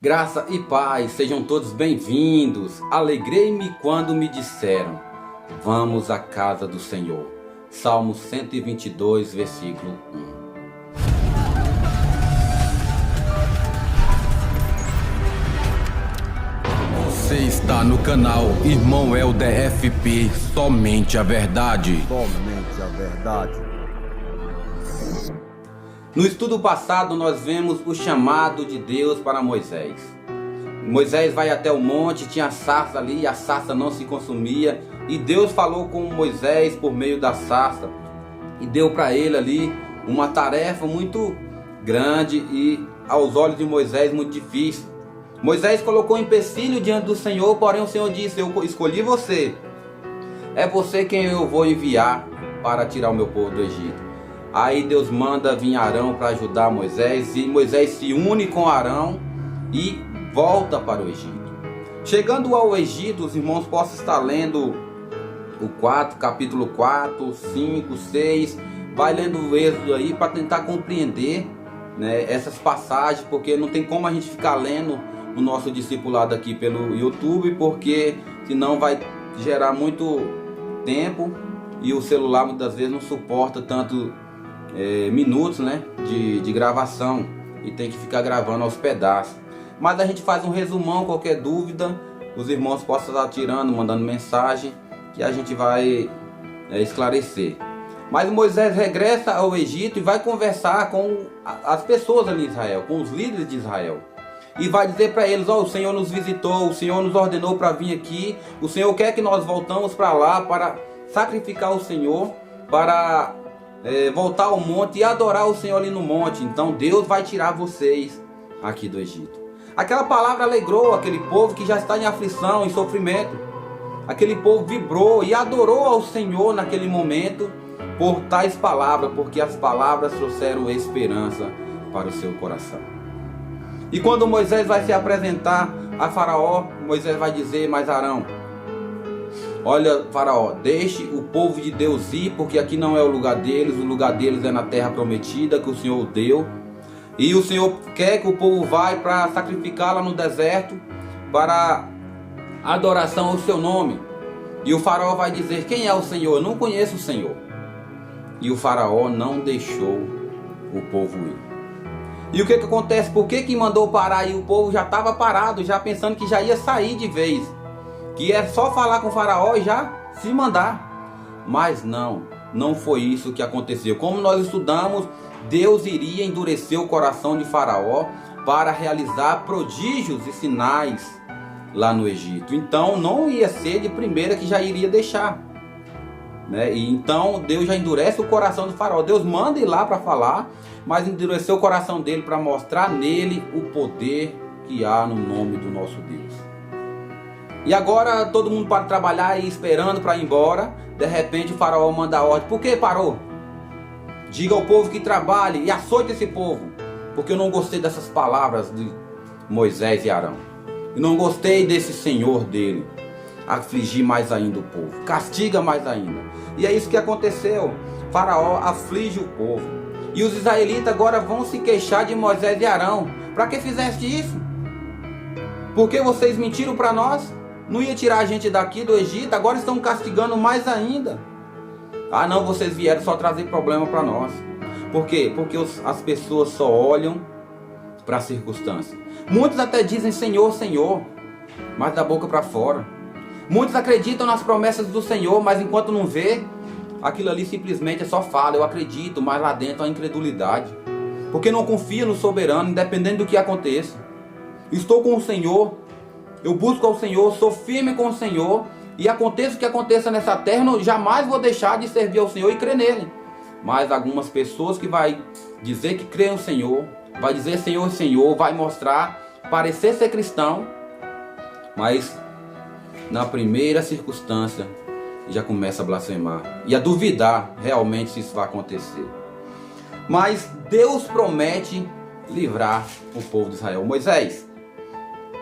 Graça e paz, sejam todos bem-vindos. Alegrei-me quando me disseram: vamos à casa do Senhor. Salmo 122, versículo 1. Você está no canal Irmão Helder FP, somente a verdade. Somente a verdade. No estudo passado nós vemos o chamado de Deus para Moisés. Moisés vai até o monte, tinha sarça ali e a sarça não se consumia. E Deus falou com Moisés por meio da sarça e deu para ele ali uma tarefa muito grande e aos olhos de Moisés muito difícil. Moisés colocou um empecilho diante do Senhor, porém o Senhor disse: eu escolhi você. É você quem eu vou enviar para tirar o meu povo do Egito. Aí Deus manda vir Arão para ajudar Moisés, e Moisés se une com Arão e volta para o Egito. Chegando ao Egito, os irmãos possam estar lendo o capítulo 4, 5, 6, vai lendo o Êxodo aí para tentar compreender, né, essas passagens, porque não tem como a gente ficar lendo o nosso discipulado aqui pelo YouTube, porque senão vai gerar muito tempo e o celular muitas vezes não suporta tanto minutos, né, de gravação, e tem que ficar gravando aos pedaços. Mas a gente faz um resumão, qualquer dúvida os irmãos possam estar tirando, mandando mensagem, que a gente vai esclarecer. Mas Moisés regressa ao Egito e vai conversar com as pessoas ali em Israel, com os líderes de Israel, e vai dizer para eles: o Senhor nos visitou, o Senhor nos ordenou para vir aqui, o Senhor quer que nós voltamos para lá para sacrificar o Senhor, para voltar ao monte e adorar o Senhor ali no monte. Então Deus vai tirar vocês aqui do Egito. Aquela palavra alegrou aquele povo que já está em aflição, em sofrimento. Aquele povo vibrou e adorou ao Senhor naquele momento por tais palavras, porque as palavras trouxeram esperança para o seu coração. E quando Moisés vai se apresentar a Faraó, Moisés vai dizer: mas Arão, olha, Faraó, deixe o povo de Deus ir, porque aqui não é o lugar deles é na terra prometida que o Senhor deu. E o Senhor quer que o povo vá para sacrificar lá no deserto, para adoração ao seu nome. E o Faraó vai dizer: quem é o Senhor? Eu não conheço o Senhor. E o Faraó não deixou o povo ir. E o que acontece? Por que mandou parar? E o povo já estava parado, já pensando que já ia sair de vez, que é só falar com o Faraó e já se mandar. Mas não foi isso que aconteceu. Como nós estudamos, Deus iria endurecer o coração de Faraó para realizar prodígios e sinais lá no Egito. Então não ia ser de primeira que já iria deixar, né? E então Deus já endurece o coração do Faraó. Deus manda ir lá para falar, mas endureceu o coração dele para mostrar nele o poder que há no nome do nosso Deus. E agora todo mundo para trabalhar e esperando para ir embora. De repente o Faraó manda a ordem: por que parou? Diga ao povo que trabalhe e açoite esse povo, porque eu não gostei dessas palavras de Moisés e Arão. Eu não gostei desse Senhor dele. Afligir mais ainda o povo, castiga mais ainda. E é isso que aconteceu. Faraó aflige o povo. E os israelitas agora vão se queixar de Moisés e Arão: para que fizeste isso? Por que vocês mentiram para nós? Não ia tirar a gente daqui do Egito, agora estão castigando mais ainda. Ah não, vocês vieram só trazer problema para nós. Por quê? Porque as pessoas só olham para a circunstância. Muitos até dizem Senhor, Senhor, mas da boca para fora. Muitos acreditam nas promessas do Senhor, mas enquanto não vê, aquilo ali simplesmente é só fala: eu acredito, mas lá dentro há incredulidade. Porque não confia no soberano, independente do que aconteça. Estou com o Senhor, eu busco ao Senhor, sou firme com o Senhor, e aconteça o que aconteça nessa terra, eu jamais vou deixar de servir ao Senhor e crer nele. Mas algumas pessoas que vai dizer que crê no Senhor, vai dizer Senhor, Senhor, vai mostrar, parecer ser cristão, mas na primeira circunstância já começa a blasfemar e a duvidar realmente se isso vai acontecer. Mas Deus promete livrar o povo de Israel. Moisés,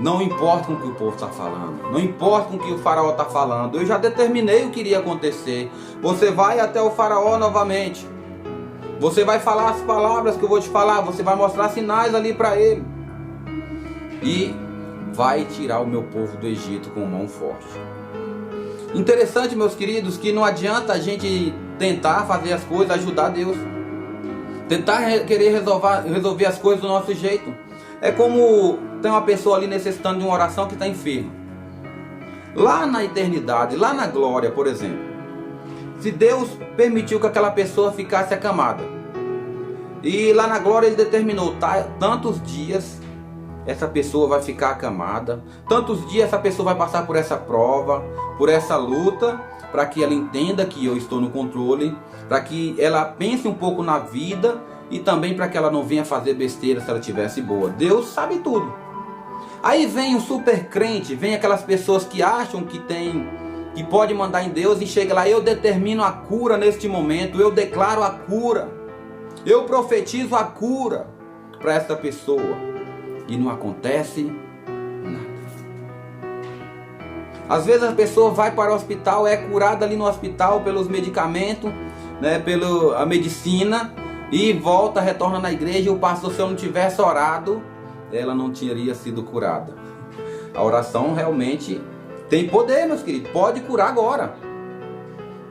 não importa com o que o povo está falando, não importa com o que o faraó está falando, eu já determinei o que iria acontecer. Você vai até o faraó novamente, você vai falar as palavras que eu vou te falar, você vai mostrar sinais ali para ele. e vai tirar o meu povo do Egito com mão forte. Interessante, meus queridos, que não adianta a gente tentar fazer as coisas, ajudar Deus. Tentar querer resolver as coisas do nosso jeito. É como tem uma pessoa ali necessitando de uma oração que está enferma. Lá na eternidade, lá na glória, por exemplo, se Deus permitiu que aquela pessoa ficasse acamada, e lá na glória Ele determinou, tantos dias essa pessoa vai ficar acamada, tantos dias essa pessoa vai passar por essa prova, por essa luta, para que ela entenda que eu estou no controle, para que ela pense um pouco na vida e também para que ela não venha fazer besteira se ela tivesse boa. Deus sabe tudo. Aí vem o super crente, vem aquelas pessoas que acham que pode mandar em Deus e chega lá, eu determino a cura neste momento, eu declaro a cura, eu profetizo a cura para essa pessoa. E não acontece nada. Às vezes a pessoa vai para o hospital, é curada ali no hospital pelos medicamentos, né, pela medicina, e volta, retorna na igreja, e o pastor, se eu não tivesse orado, ela não teria sido curada. A oração realmente tem poder, meus queridos. Pode curar agora.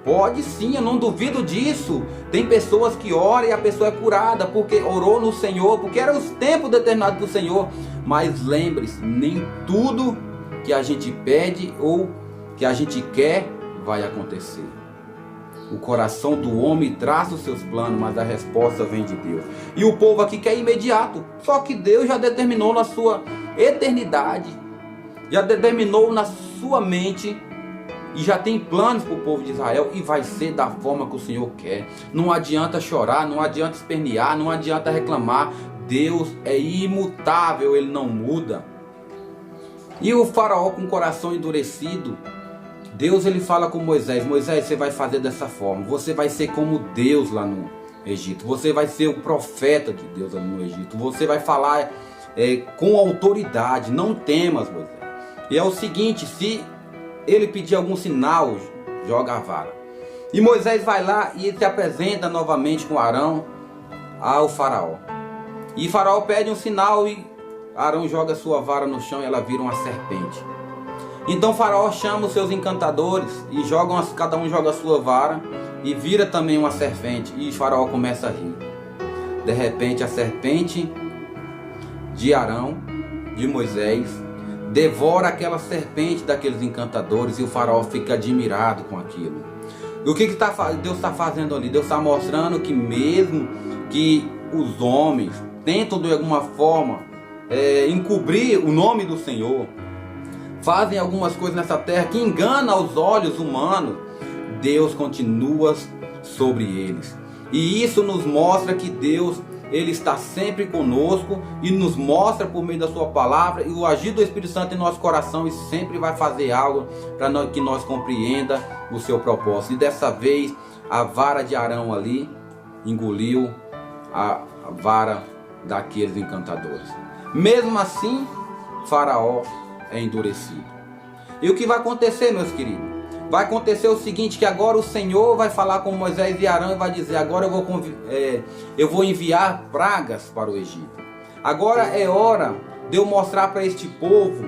Pode sim, eu não duvido disso. Tem pessoas que oram e a pessoa é curada porque orou no Senhor, porque era os tempos determinados do Senhor. Mas lembre-se, nem tudo que a gente pede ou que a gente quer vai acontecer. O coração do homem traça os seus planos, mas a resposta vem de Deus. E o povo aqui quer imediato. Só que Deus já determinou na sua eternidade, já determinou na sua mente, e já tem planos para o povo de Israel, e vai ser da forma que o Senhor quer. Não adianta chorar, não adianta espernear, não adianta reclamar. Deus é imutável, Ele não muda. E o faraó com o coração endurecido, Deus ele fala com Moisés: Moisés, você vai fazer dessa forma, você vai ser como Deus lá no Egito, você vai ser o profeta de Deus lá no Egito, você vai falar com autoridade, não temas, Moisés. E é o seguinte, se ele pedir algum sinal, joga a vara. E Moisés vai lá e ele se apresenta novamente com Arão ao faraó. E faraó pede um sinal e Arão joga sua vara no chão e ela vira uma serpente. Então faraó chama os seus encantadores e cada um joga a sua vara e vira também uma serpente. E faraó começa a rir. De repente a serpente de Arão, de Moisés, devora aquela serpente daqueles encantadores e o faraó fica admirado com aquilo. E o que Deus está fazendo ali? Deus está mostrando que mesmo que os homens tentam de alguma forma encobrir o nome do Senhor, fazem algumas coisas nessa terra que enganam aos olhos humanos, Deus continua sobre eles. E isso nos mostra que Deus Ele está sempre conosco e nos mostra por meio da sua palavra e o agir do Espírito Santo em nosso coração, e sempre vai fazer algo para que nós compreenda o seu propósito. E dessa vez a vara de Arão ali engoliu a vara daqueles encantadores. Mesmo assim, Faraó é endurecido. E o que vai acontecer, meus queridos? Vai acontecer o seguinte, que agora o Senhor vai falar com Moisés e Arão e vai dizer: agora eu vou enviar pragas para o Egito. Agora é hora de eu mostrar para este povo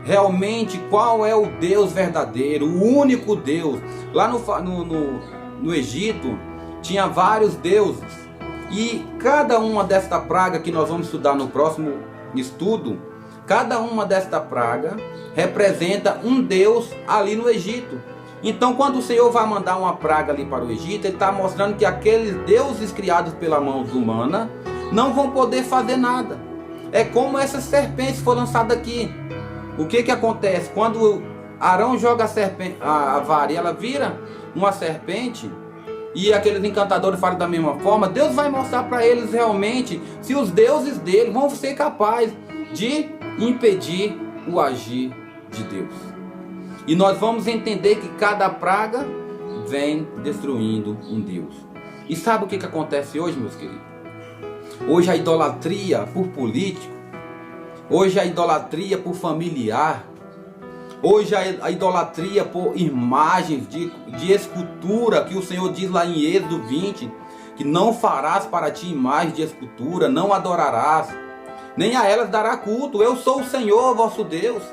realmente qual é o Deus verdadeiro, o único Deus. Lá no Egito tinha vários deuses, e cada uma desta praga que nós vamos estudar no próximo estudo, cada uma desta praga representa um Deus ali no Egito. Então quando o Senhor vai mandar uma praga ali para o Egito, Ele está mostrando que aqueles deuses criados pela mão humana não vão poder fazer nada. É como essas serpentes foram lançadas aqui. O que acontece? Quando Arão joga a vara e ela vira uma serpente, e aqueles encantadores falam da mesma forma, Deus vai mostrar para eles realmente se os deuses dele vão ser capazes de impedir o agir de Deus. E nós vamos entender que cada praga vem destruindo um Deus. E sabe o que acontece hoje, meus queridos? Hoje a idolatria por político, hoje a idolatria por familiar, hoje a idolatria por imagens de escultura, que o Senhor diz lá em Êxodo 20, que não farás para ti imagem de escultura, não adorarás. nem a elas dará culto. Eu sou o Senhor vosso Deus.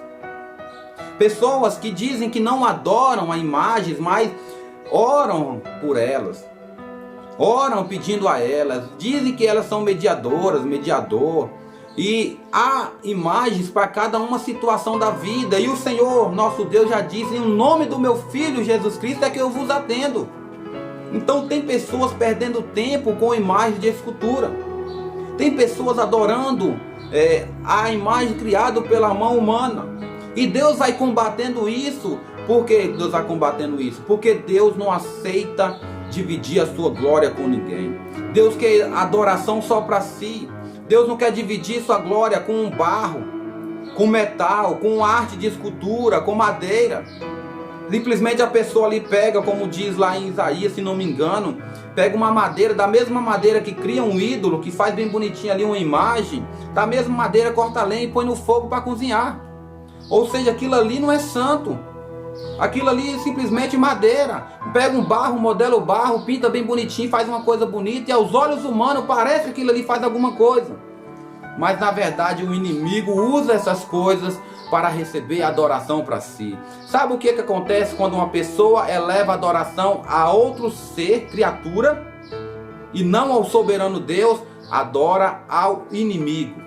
Pessoas que dizem que não adoram a imagens, mas oram por elas, oram pedindo a elas, dizem que elas são mediadoras, mediador, e há imagens para cada uma situação da vida. E o Senhor nosso Deus já disse: em nome do meu Filho Jesus Cristo é que eu vos atendo. Então tem pessoas perdendo tempo com imagens de escultura, tem pessoas adorando a imagem criada pela mão humana, e Deus vai combatendo isso. Por que Deus vai combatendo isso? Porque Deus não aceita dividir a sua glória com ninguém. Deus quer adoração só para si. Deus não quer dividir sua glória com barro, com metal, com arte de escultura, com madeira. Simplesmente a pessoa ali pega, como diz lá em Isaías, se não me engano, pega uma madeira, da mesma madeira que cria um ídolo, que faz bem bonitinho ali uma imagem, da mesma madeira corta a lenha e põe no fogo para cozinhar. Ou seja, aquilo ali não é santo. Aquilo ali é simplesmente madeira. Pega um barro, modela o barro, pinta bem bonitinho, faz uma coisa bonita, e aos olhos humanos parece que aquilo ali faz alguma coisa. Mas na verdade o inimigo usa essas coisas para receber adoração para si. Sabe o que acontece quando uma pessoa eleva adoração a outro ser, criatura, e não ao soberano Deus? Adora ao inimigo.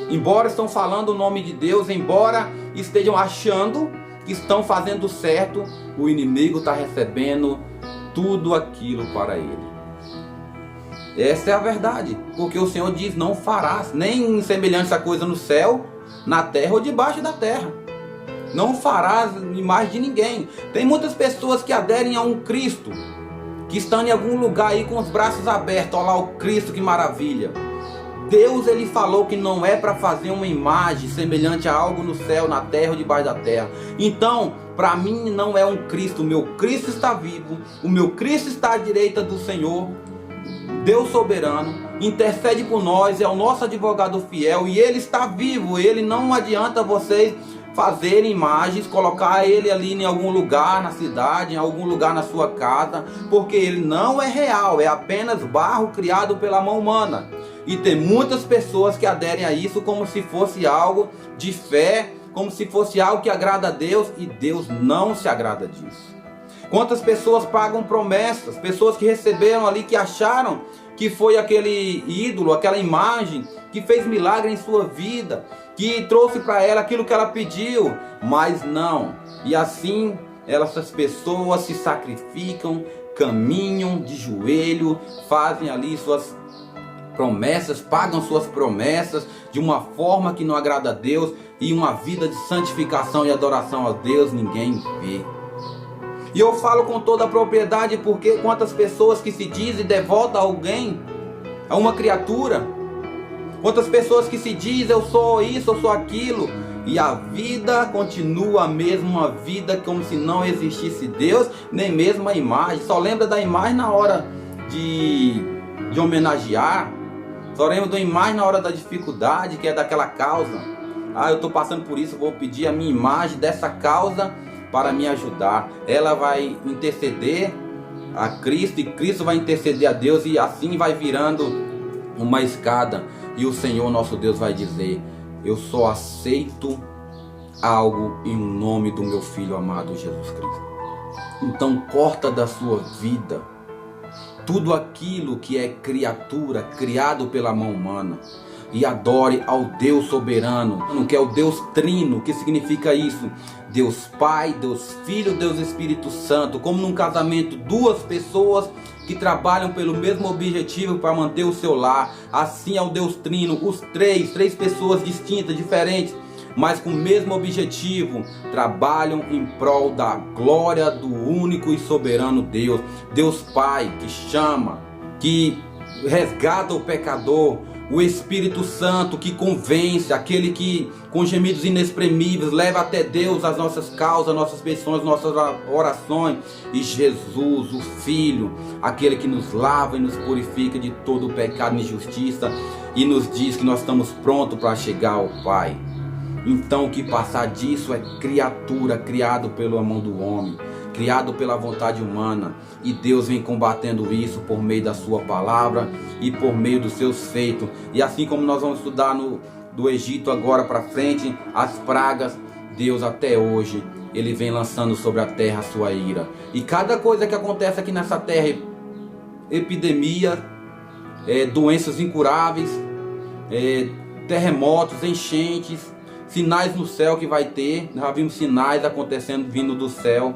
Embora estão falando o nome de Deus, embora estejam achando que estão fazendo certo, o inimigo está recebendo tudo aquilo para ele. Essa é a verdade, porque o Senhor diz: não farás nem semelhante a coisa no céu, na terra ou debaixo da terra. Não farás imagem de ninguém. Tem muitas pessoas que aderem a um Cristo, que estão em algum lugar aí com os braços abertos. Olha lá o Cristo, que maravilha. Deus, ele falou que não é para fazer uma imagem semelhante a algo no céu, na terra ou debaixo da terra. Então, para mim não é um Cristo. O meu Cristo está vivo, o meu Cristo está à direita do Senhor, Deus soberano, intercede por nós, é o nosso advogado fiel, e ele está vivo. Ele não adianta vocês fazerem imagens, colocar ele ali em algum lugar na cidade, em algum lugar na sua casa, porque ele não é real, é apenas barro criado pela mão humana. E tem muitas pessoas que aderem a isso como se fosse algo de fé, como se fosse algo que agrada a Deus, e Deus não se agrada disso. Quantas pessoas pagam promessas, pessoas que receberam ali, que acharam que foi aquele ídolo, aquela imagem que fez milagre em sua vida, que trouxe para ela aquilo que ela pediu, mas não. E assim essas pessoas se sacrificam, caminham de joelho, fazem ali suas promessas, pagam suas promessas de uma forma que não agrada a Deus, e uma vida de santificação e adoração a Deus ninguém vê. E eu falo com toda a propriedade, porque quantas pessoas que se dizem devota a alguém, a uma criatura, quantas pessoas que se dizem eu sou isso, eu sou aquilo, e a vida continua a mesma vida, como se não existisse Deus, nem mesmo a imagem. Só lembra da imagem na hora de homenagear, só lembra da imagem na hora da dificuldade, que é daquela causa. Ah, eu estou passando por isso, vou pedir a minha imagem dessa causa para me ajudar. Ela vai interceder a Cristo, e Cristo vai interceder a Deus, e assim vai virando uma escada. E o Senhor nosso Deus vai dizer: eu só aceito algo em nome do meu Filho amado Jesus Cristo. Então corta da sua vida tudo aquilo que é criatura, criado pela mão humana, e adore ao Deus soberano, que é o Deus trino. Que significa isso? Deus Pai, Deus Filho, Deus Espírito Santo. Como num casamento, duas pessoas que trabalham pelo mesmo objetivo para manter o seu lar. Assim é o Deus trino, os três pessoas distintas, diferentes, mas com o mesmo objetivo, trabalham em prol da glória do único e soberano Deus. Deus Pai, que chama, que resgata o pecador. O Espírito Santo, que convence, aquele que com gemidos inexprimíveis leva até Deus as nossas causas, nossas petições, nossas orações. E Jesus, o Filho, aquele que nos lava e nos purifica de todo o pecado e injustiça, e nos diz que nós estamos prontos para chegar ao Pai. Então o que passar disso é criatura, criado pela mão do homem, criado pela vontade humana, e Deus vem combatendo isso por meio da sua palavra e por meio dos seus feitos. E assim como nós vamos estudar do Egito agora para frente, as pragas, Deus até hoje, Ele vem lançando sobre a terra a sua ira. E cada coisa que acontece aqui nessa terra, epidemia, doenças incuráveis, terremotos, enchentes, sinais no céu que vai ter, já vimos sinais acontecendo vindo do céu,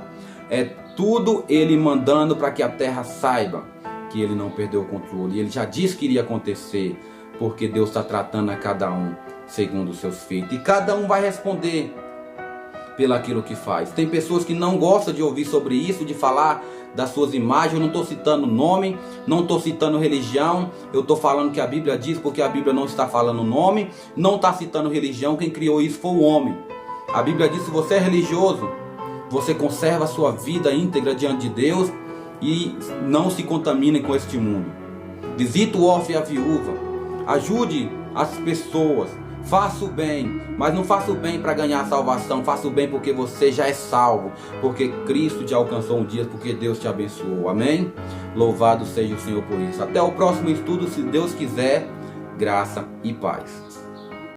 tudo Ele mandando para que a terra saiba que Ele não perdeu o controle. Ele já disse que iria acontecer, porque Deus está tratando a cada um segundo os seus feitos, e cada um vai responder pelo aquilo que faz. Tem pessoas que não gostam de ouvir sobre isso, de falar das suas imagens. Eu não estou citando nome, não estou citando religião, eu estou falando que a Bíblia diz, porque a Bíblia não está falando nome, não está citando religião. Quem criou isso foi o homem. A Bíblia diz: se você é religioso, você conserva a sua vida íntegra diante de Deus e não se contamine com este mundo. Visita o órfão e a viúva, ajude as pessoas, faça o bem, mas não faça o bem para ganhar salvação, faça o bem porque você já é salvo, porque Cristo te alcançou um dia, porque Deus te abençoou. Amém? Louvado seja o Senhor por isso. Até o próximo estudo, se Deus quiser. Graça e paz.